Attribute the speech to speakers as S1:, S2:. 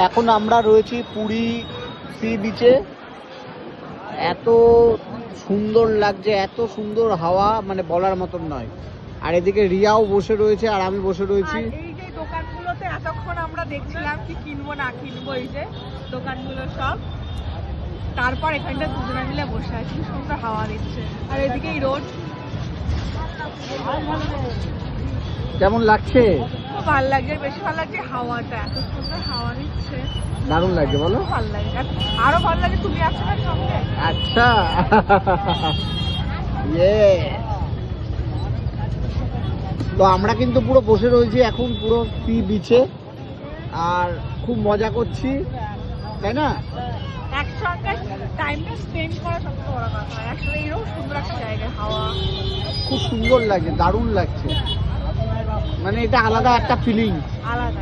S1: এখন আমরা রয়েছি পুরী সি বিচে। এত সুন্দর লাগছে, এত সুন্দর হাওয়া, মানে বলার মতন নয়। আর এদিকে রিয়াও বসে রয়েছে আর আমি বসে রয়েছি।
S2: এই যে দোকানগুলোতে এতক্ষণ আমরা দেখছিলাম কি কিনবো না কিনবো, এই যে দোকানগুলো সব, তারপর এখানটা দুজনে মিলে বসে আছি, সুন্দর হাওয়া দিচ্ছে। আর এদিকে এই রোড,
S1: কেমন লাগছে?
S2: খুব ভালো লাগছে, বেশি ভালো লাগছে হাওয়াটা, এত সুন্দর হাওয়া দিচ্ছে,
S1: দারুণ লাগছে বলো।
S2: ভালো লাগে, আরো ভালো লাগে তুমি আছো না সঙ্গে।
S1: আচ্ছা ইয়ে, তো আমরা কিন্তু পুরো বসে রয়েছি এখন পুরো সি বিচে আর খুব মজা করছি, তাই না?
S2: একসঙ্গে টাইমটা স্পেন্ড করা সবচেয়ে বড় কথা। আসলে এরকম সুন্দর একটা জায়গা, হাওয়া
S1: খুব সুন্দর লাগছে, দারুণ লাগছে, মানে এটা আলাদা একটা ফিলিং।
S2: আলাদা।